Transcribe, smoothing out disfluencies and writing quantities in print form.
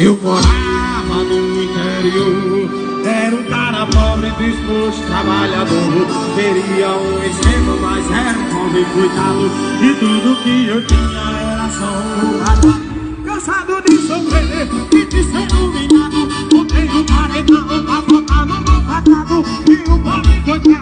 Eu morava no interior, era um cara pobre, disposto, trabalhador. Queria um esquema, mas era um pobre coitado. E tudo que eu tinha era só um lado. Cansado de sofrer e de ser humilhado, botei um paredão pra botar no meu pecado. E o pobre coitado